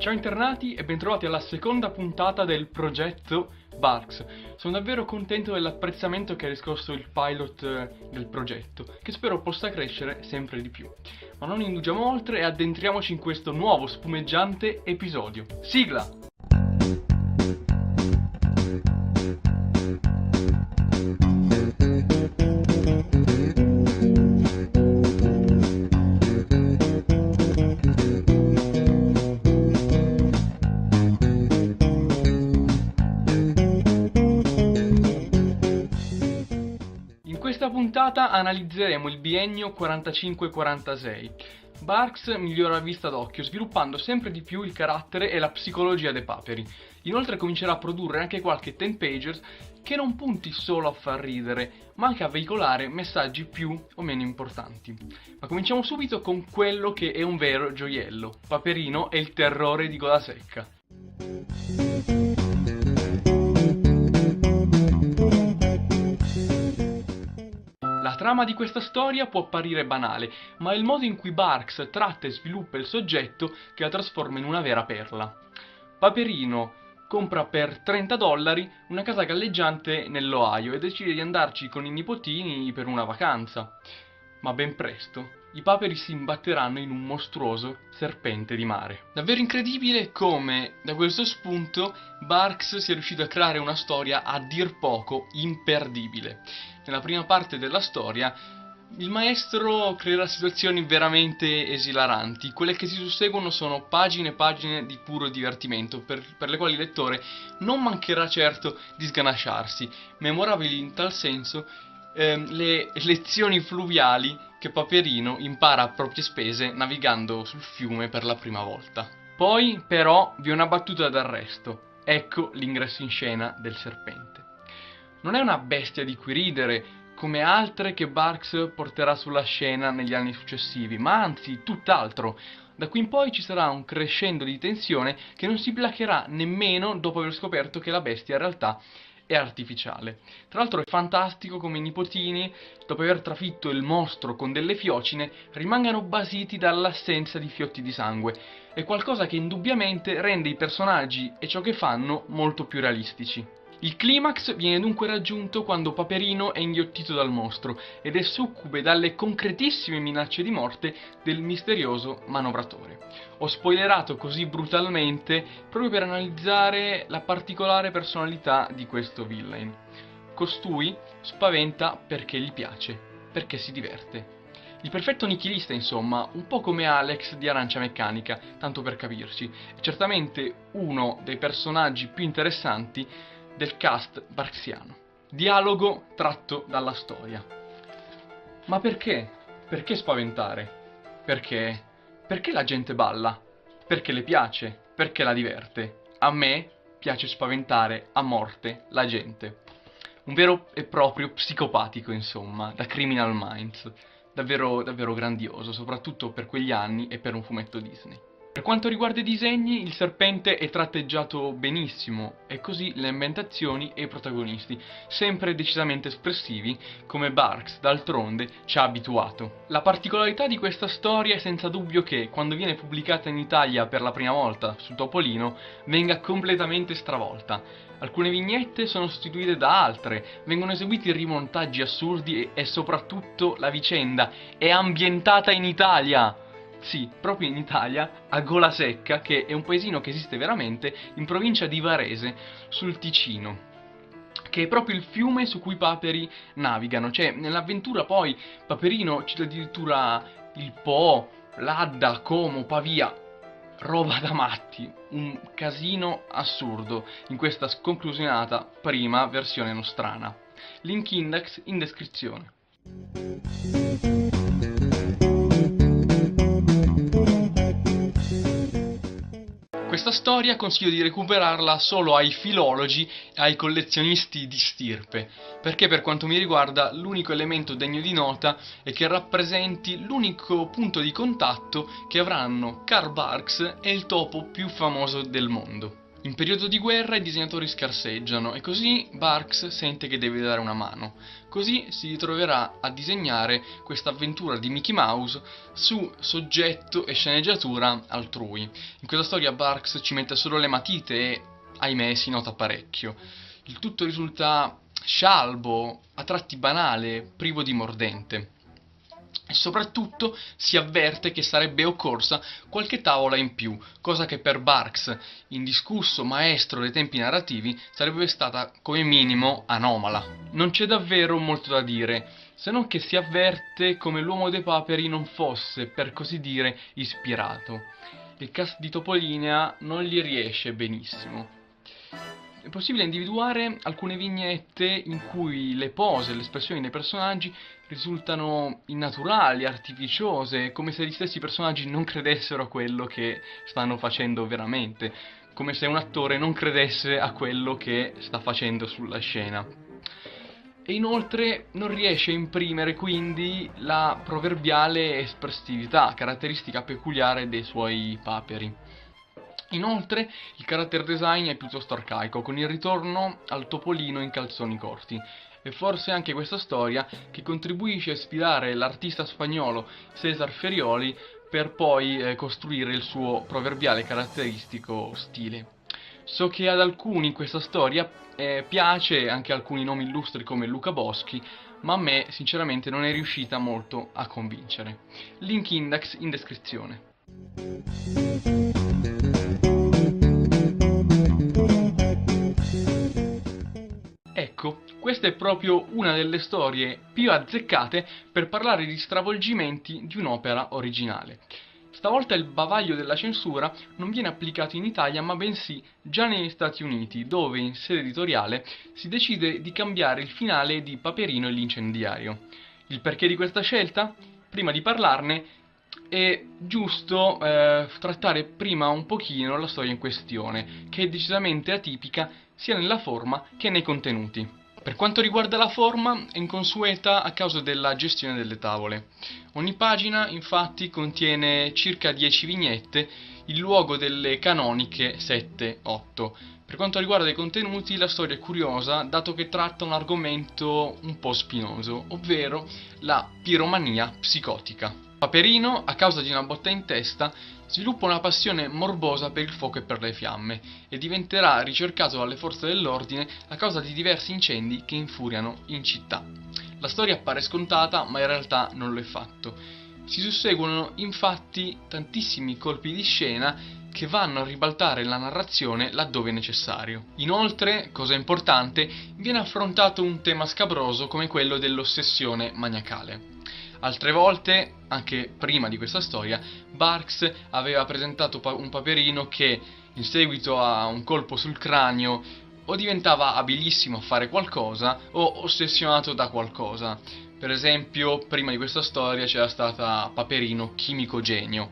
Ciao internati e bentrovati alla seconda puntata del progetto Barks. Sono davvero contento dell'apprezzamento che ha riscosso il pilot del progetto, che spero possa crescere sempre di più. Ma non indugiamo oltre e addentriamoci in questo nuovo spumeggiante episodio. Sigla! In questa puntata analizzeremo il biennio 45-46. Barks migliora a vista d'occhio, sviluppando sempre di più il carattere e la psicologia dei paperi. Inoltre comincerà a produrre anche qualche 10-pagers che non punti solo a far ridere, ma anche a veicolare messaggi più o meno importanti. Ma cominciamo subito con quello che è un vero gioiello, Paperino e il terrore di Gola Secca. La trama di questa storia può apparire banale, ma è il modo in cui Barks tratta e sviluppa il soggetto che la trasforma in una vera perla. Paperino compra per $30 una casa galleggiante nell'Ohio e decide di andarci con i nipotini per una vacanza. Ma ben presto i paperi si imbatteranno in un mostruoso serpente di mare. Davvero incredibile come, da questo spunto, Barks sia riuscito a creare una storia a dir poco imperdibile. Nella prima parte della storia, il maestro creerà situazioni veramente esilaranti. Quelle che si susseguono sono pagine e pagine di puro divertimento, per le quali il lettore non mancherà certo di sganasciarsi. Memorabili in tal senso le lezioni fluviali che Paperino impara a proprie spese navigando sul fiume per la prima volta. Poi, però, vi è una battuta d'arresto. Ecco l'ingresso in scena del serpente. Non è una bestia di cui ridere, come altre che Barks porterà sulla scena negli anni successivi, ma anzi tutt'altro. Da qui in poi ci sarà un crescendo di tensione che non si placherà nemmeno dopo aver scoperto che la bestia in realtà è artificiale. Tra l'altro è fantastico come i nipotini, dopo aver trafitto il mostro con delle fiocine, rimangano basiti dall'assenza di fiotti di sangue. È qualcosa che indubbiamente rende i personaggi e ciò che fanno molto più realistici. Il climax viene dunque raggiunto quando Paperino è inghiottito dal mostro ed è succube dalle concretissime minacce di morte del misterioso manovratore. Ho spoilerato così brutalmente proprio per analizzare la particolare personalità di questo villain. Costui spaventa perché gli piace, perché si diverte. Il perfetto nichilista, insomma, un po' come Alex di Arancia Meccanica, tanto per capirci, è certamente uno dei personaggi più interessanti del cast barksiano. Dialogo tratto dalla storia. Ma perché? Perché spaventare? Perché la gente balla? Perché le piace? Perché la diverte? A me piace spaventare a morte la gente. Un vero e proprio psicopatico, insomma, da Criminal Minds. Davvero, davvero grandioso, soprattutto per quegli anni e per un fumetto Disney. Per quanto riguarda i disegni, il serpente è tratteggiato benissimo, e così le ambientazioni e i protagonisti, sempre decisamente espressivi, come Barks, d'altronde, ci ha abituato. La particolarità di questa storia è senza dubbio che, quando viene pubblicata in Italia per la prima volta su Topolino, venga completamente stravolta. Alcune vignette sono sostituite da altre, vengono eseguiti rimontaggi assurdi e soprattutto la vicenda è ambientata in Italia! Sì, proprio in Italia, a Gola Secca, che è un paesino che esiste veramente in provincia di Varese, sul Ticino, che è proprio il fiume su cui i paperi navigano. Cioè, nell'avventura poi Paperino cita addirittura il Po, l'Adda, Como, Pavia, roba da matti, un casino assurdo in questa sconclusionata prima versione nostrana. Link index in descrizione. Questa storia consiglio di recuperarla solo ai filologi e ai collezionisti di stirpe, perché per quanto mi riguarda l'unico elemento degno di nota è che rappresenti l'unico punto di contatto che avranno Carl Barks e il topo più famoso del mondo. In periodo di guerra i disegnatori scarseggiano e così Barks sente che deve dare una mano. Così si ritroverà a disegnare questa avventura di Mickey Mouse su soggetto e sceneggiatura altrui. In questa storia Barks ci mette solo le matite e, ahimè, si nota parecchio. Il tutto risulta scialbo, a tratti banale, privo di mordente. E soprattutto si avverte che sarebbe occorsa qualche tavola in più, cosa che per Barks, indiscusso maestro dei tempi narrativi, sarebbe stata come minimo anomala. Non c'è davvero molto da dire, se non che si avverte come l'uomo dei paperi non fosse, per così dire, ispirato. Il cast di Topolinia non gli riesce benissimo. È possibile individuare alcune vignette in cui le pose e le espressioni dei personaggi risultano innaturali, artificiose, come se gli stessi personaggi non credessero a quello che stanno facendo veramente, come se un attore non credesse a quello che sta facendo sulla scena. E inoltre non riesce a imprimere quindi la proverbiale espressività, caratteristica peculiare dei suoi paperi. Inoltre il character design è piuttosto arcaico, con il ritorno al topolino in calzoni corti. E forse anche questa storia che contribuisce a sfidare l'artista spagnolo César Ferioli per poi costruire il suo proverbiale caratteristico stile. So che ad alcuni questa storia piace, anche alcuni nomi illustri come Luca Boschi, ma a me sinceramente non è riuscita molto a convincere. Link index in descrizione. Ecco, questa è proprio una delle storie più azzeccate per parlare di stravolgimenti di un'opera originale. Stavolta il bavaglio della censura non viene applicato in Italia, ma bensì già negli Stati Uniti, dove in sede editoriale si decide di cambiare il finale di Paperino e l'incendiario. Il perché di questa scelta? Prima di parlarne è giusto trattare prima un pochino la storia in questione, che è decisamente atipica sia nella forma che nei contenuti. Per quanto riguarda la forma, è inconsueta a causa della gestione delle tavole. Ogni pagina, infatti, contiene circa 10 vignette, in luogo delle canoniche 7-8. Per quanto riguarda i contenuti, la storia è curiosa, dato che tratta un argomento un po' spinoso, ovvero la piromania psicotica. Paperino, a causa di una botta in testa, sviluppa una passione morbosa per il fuoco e per le fiamme e diventerà ricercato dalle forze dell'ordine a causa di diversi incendi che infuriano in città. La storia appare scontata, ma in realtà non lo è fatto. Si susseguono infatti tantissimi colpi di scena che vanno a ribaltare la narrazione laddove necessario. Inoltre, cosa importante, viene affrontato un tema scabroso come quello dell'ossessione maniacale. Altre volte, anche prima di questa storia, Barks aveva presentato un Paperino che, in seguito a un colpo sul cranio, o diventava abilissimo a fare qualcosa o ossessionato da qualcosa. Per esempio, prima di questa storia c'era stata Paperino chimico genio,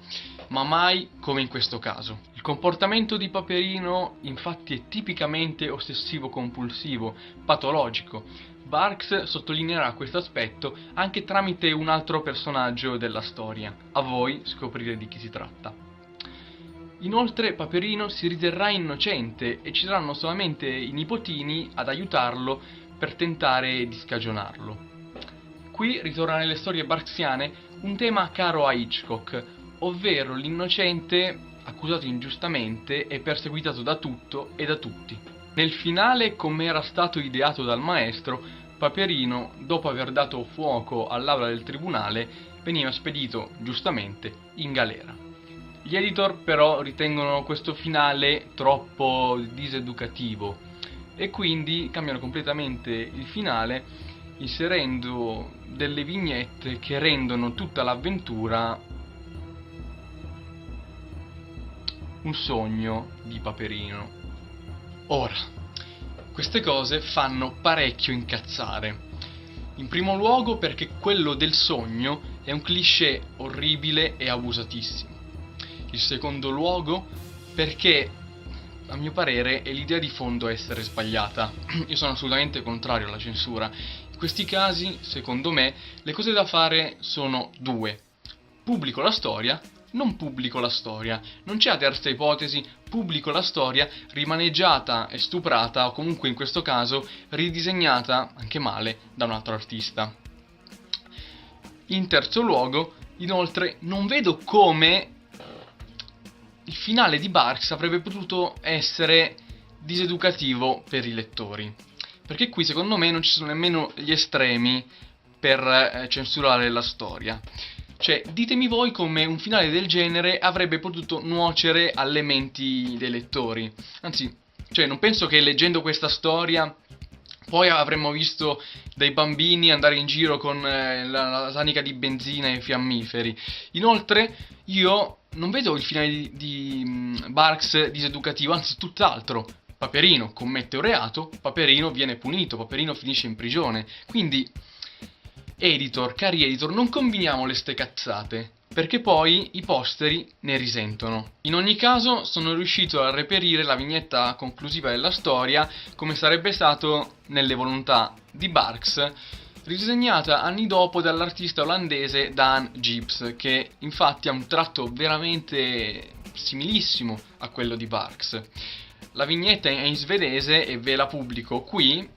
ma mai come in questo caso. Il comportamento di Paperino infatti è tipicamente ossessivo-compulsivo, patologico. Barks sottolineerà questo aspetto anche tramite un altro personaggio della storia. A voi scoprire di chi si tratta. Inoltre Paperino si riterrà innocente e ci saranno solamente i nipotini ad aiutarlo per tentare di scagionarlo. Qui ritorna nelle storie barksiane un tema caro a Hitchcock, ovvero l'innocente accusato ingiustamente e perseguitato da tutto e da tutti. Nel finale, come era stato ideato dal maestro, Paperino, dopo aver dato fuoco all'aula del tribunale, veniva spedito, giustamente, in galera. Gli editor però ritengono questo finale troppo diseducativo e quindi cambiano completamente il finale, inserendo delle vignette che rendono tutta l'avventura un sogno di Paperino. Ora, queste cose fanno parecchio incazzare. In primo luogo perché quello del sogno è un cliché orribile e abusatissimo. In secondo luogo perché, a mio parere, è l'idea di fondo a essere sbagliata. Io sono assolutamente contrario alla censura. In questi casi, secondo me, le cose da fare sono due. Pubblico la storia non pubblico la storia. Non c'è la terza ipotesi, pubblico la storia rimaneggiata e stuprata, o comunque in questo caso ridisegnata, anche male, da un altro artista. In terzo luogo, inoltre, non vedo come il finale di Barks avrebbe potuto essere diseducativo per i lettori, perché qui secondo me non ci sono nemmeno gli estremi per censurare la storia. Cioè, ditemi voi come un finale del genere avrebbe potuto nuocere alle menti dei lettori. Anzi, cioè, non penso che leggendo questa storia poi avremmo visto dei bambini andare in giro con la tanica di benzina e fiammiferi. Inoltre, io non vedo il finale di Barks diseducativo, anzi tutt'altro. Paperino commette un reato, Paperino viene punito, Paperino finisce in prigione. Quindi, cari editor, non combiniamo le ste cazzate, perché poi i posteri ne risentono. In ogni caso, sono riuscito a reperire la vignetta conclusiva della storia, come sarebbe stato nelle volontà di Barks, ridisegnata anni dopo dall'artista olandese Dan Gibbs, che infatti ha un tratto veramente similissimo a quello di Barks. La vignetta è in svedese e ve la pubblico qui,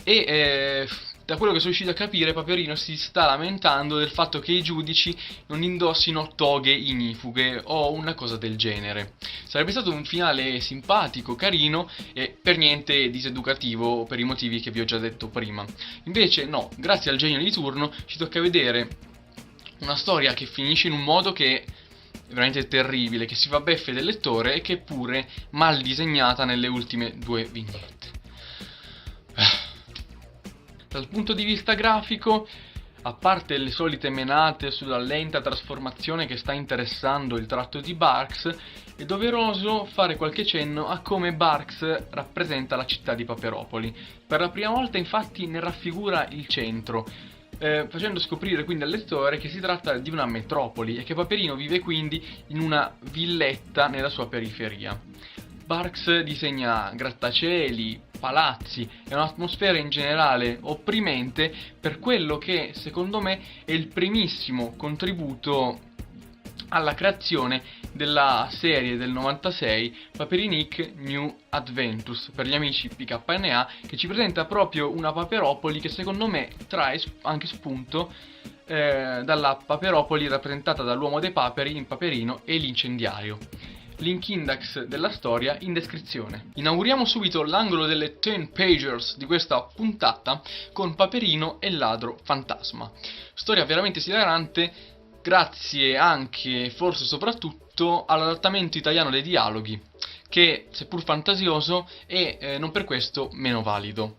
e da quello che sono riuscito a capire, Paperino si sta lamentando del fatto che i giudici non indossino toghe ignifughe o una cosa del genere. Sarebbe stato un finale simpatico, carino e per niente diseducativo per i motivi che vi ho già detto prima. Invece no, grazie al genio di turno ci tocca vedere una storia che finisce in un modo che è veramente terribile, che si fa beffe del lettore e che è pure mal disegnata nelle ultime due vignette. Dal punto di vista grafico, a parte le solite menate sulla lenta trasformazione che sta interessando il tratto di Barks, è doveroso fare qualche cenno a come Barks rappresenta la città di Paperopoli. Per la prima volta infatti ne raffigura il centro, facendo scoprire quindi al lettore che si tratta di una metropoli e che Paperino vive quindi in una villetta nella sua periferia. Barks disegna grattacieli, palazzi e un'atmosfera in generale opprimente per quello che secondo me è il primissimo contributo alla creazione della serie del 96 Paperinik New Adventures per gli amici PKNA, che ci presenta proprio una Paperopoli che secondo me trae anche spunto dalla Paperopoli rappresentata dall'uomo dei paperi in Paperino e l'incendiario. Link index della storia in descrizione. Inauguriamo subito l'angolo delle 10 pagers di questa puntata con Paperino e il ladro fantasma. Storia veramente esilarante, grazie anche, forse soprattutto, all'adattamento italiano dei dialoghi, che, seppur fantasioso, è non per questo meno valido.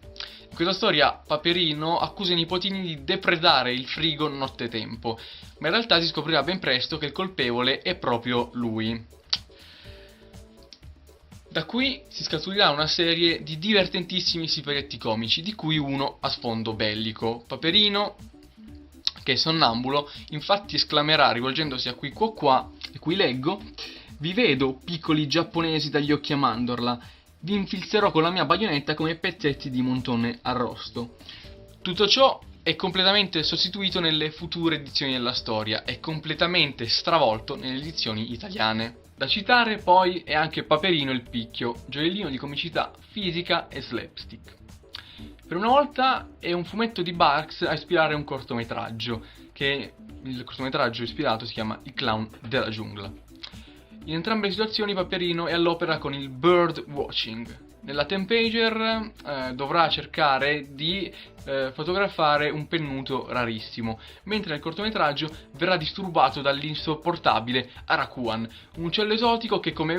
In questa storia Paperino accusa i nipotini di depredare il frigo nottetempo, ma in realtà si scoprirà ben presto che il colpevole è proprio lui. Da qui si scaturirà una serie di divertentissimi siparietti comici, di cui uno a sfondo bellico. Paperino, che è sonnambulo, infatti esclamerà rivolgendosi a qui qua, e qui leggo: "Vi vedo, piccoli giapponesi dagli occhi a mandorla, vi infilzerò con la mia baionetta come pezzetti di montone arrosto". Tutto ciò è completamente sostituito nelle future edizioni della storia, è completamente stravolto nelle edizioni italiane. Da citare poi è anche Paperino il Picchio, gioiellino di comicità fisica e slapstick. Per una volta è un fumetto di Barks a ispirare un cortometraggio, che il cortometraggio ispirato si chiama Il clown della giungla. In entrambe le situazioni Paperino è all'opera con il bird watching. Nella 10 pager dovrà cercare di fotografare un pennuto rarissimo, mentre nel cortometraggio verrà disturbato dall'insopportabile Arakuan, un uccello esotico che come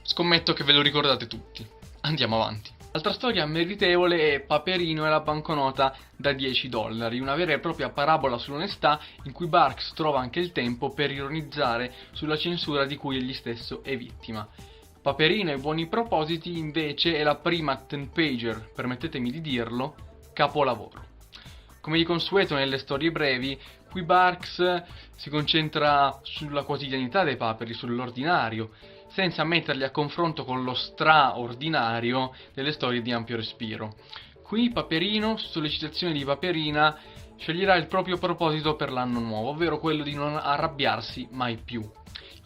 scommetto che ve lo ricordate tutti. Andiamo avanti. Altra storia meritevole è Paperino e la banconota da $10, una vera e propria parabola sull'onestà in cui Barks trova anche il tempo per ironizzare sulla censura di cui egli stesso è vittima. Paperino e buoni propositi invece è la prima 10 pager, permettetemi di dirlo, capolavoro. Come di consueto nelle storie brevi, qui Barks si concentra sulla quotidianità dei paperi, sull'ordinario, senza metterli a confronto con lo straordinario delle storie di ampio respiro. Qui Paperino, su sollecitazione di Paperina, sceglierà il proprio proposito per l'anno nuovo, ovvero quello di non arrabbiarsi mai più.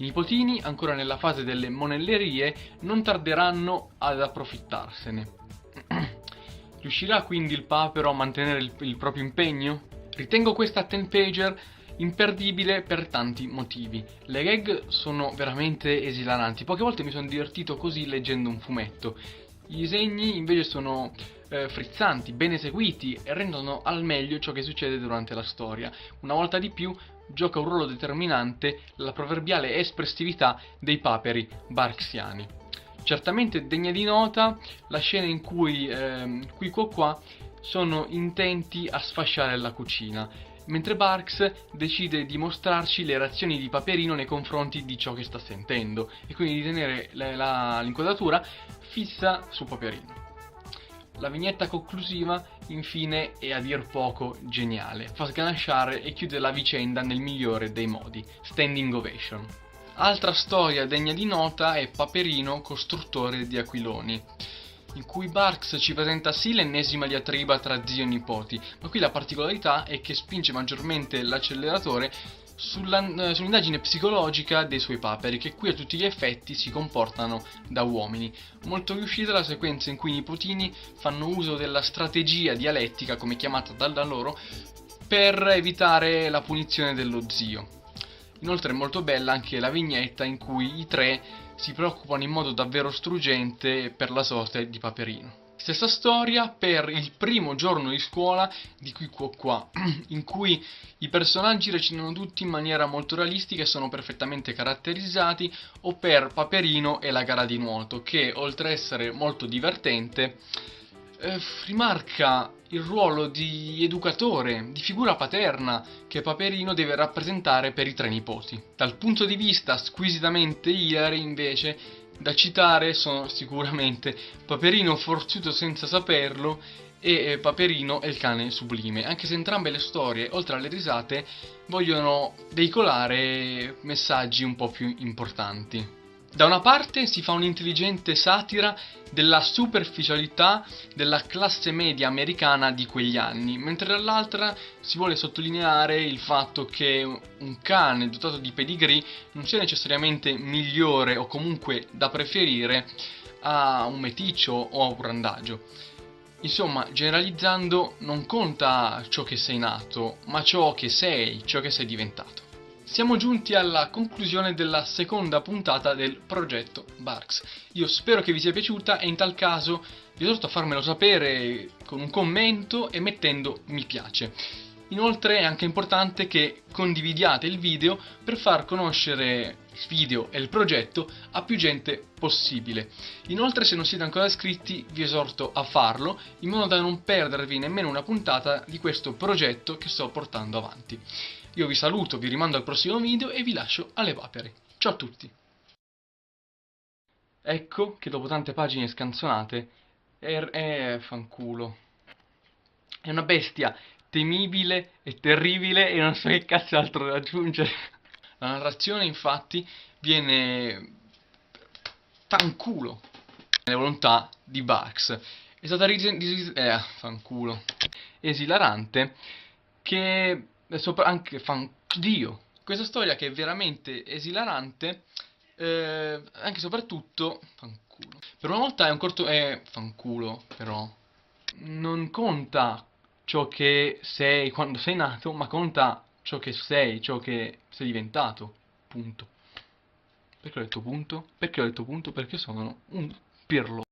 I nipotini, ancora nella fase delle monellerie, non tarderanno ad approfittarsene. Riuscirà quindi il papero a mantenere il proprio impegno? Ritengo questa 10-pager imperdibile per tanti motivi. Le gag sono veramente esilaranti, poche volte mi sono divertito così leggendo un fumetto. I disegni invece sono frizzanti, ben eseguiti e rendono al meglio ciò che succede durante la storia. Una volta di più gioca un ruolo determinante la proverbiale espressività dei paperi barksiani. Certamente degna di nota la scena in cui qui qua sono intenti a sfasciare la cucina, mentre Barks decide di mostrarci le reazioni di Paperino nei confronti di ciò che sta sentendo e quindi di tenere l'inquadratura fissa su Paperino. La vignetta conclusiva, infine, è a dir poco geniale, fa sganasciare e chiude la vicenda nel migliore dei modi, standing ovation. Altra storia degna di nota è Paperino, costruttore di aquiloni, in cui Barks ci presenta sì l'ennesima diatriba tra zio e nipoti, ma qui la particolarità è che spinge maggiormente l'acceleratore sull'indagine psicologica dei suoi paperi, che qui a tutti gli effetti si comportano da uomini. Molto riuscita la sequenza in cui i nipotini fanno uso della strategia dialettica, come chiamata da loro, per evitare la punizione dello zio. Inoltre è molto bella anche la vignetta in cui i tre si preoccupano in modo davvero struggente per la sorte di Paperino. Stessa storia per il primo giorno di scuola di qui qua, in cui i personaggi recitano tutti in maniera molto realistica e sono perfettamente caratterizzati, o per Paperino e la gara di nuoto, che oltre a essere molto divertente, rimarca il ruolo di educatore, di figura paterna che Paperino deve rappresentare per i tre nipoti. Dal punto di vista squisitamente hilary, invece, da citare sono sicuramente Paperino forzuto senza saperlo e Paperino e il cane sublime, anche se entrambe le storie, oltre alle risate, vogliono veicolare messaggi un po' più importanti. Da una parte si fa un'intelligente satira della superficialità della classe media americana di quegli anni, mentre dall'altra si vuole sottolineare il fatto che un cane dotato di pedigree non sia necessariamente migliore o comunque da preferire a un meticcio o a un randagio. Insomma, generalizzando, non conta ciò che sei nato, ma ciò che sei diventato. Siamo giunti alla conclusione della seconda puntata del progetto Barks. Io spero che vi sia piaciuta e in tal caso vi esorto a farmelo sapere con un commento e mettendo mi piace. Inoltre è anche importante che condividiate il video per far conoscere il video e il progetto a più gente possibile. Inoltre, se non siete ancora iscritti, vi esorto a farlo in modo da non perdervi nemmeno una puntata di questo progetto che sto portando avanti. Io vi saluto, vi rimando al prossimo video e vi lascio alle papere. Ciao a tutti! Ecco che dopo tante pagine scanzonate fanculo. È una bestia temibile e terribile e non so che cazzo altro da aggiungere. La narrazione infatti viene fanculo nelle volontà di Barks. È stata fanculo esilarante che anche Dio. Questa storia che è veramente esilarante, anche e soprattutto fanculo. Per una volta è un corto fanculo, però non conta ciò che sei quando sei nato, ma conta ciò che sei diventato. Punto. Perché ho detto punto? Perché ho detto punto? Perché sono un pirlo.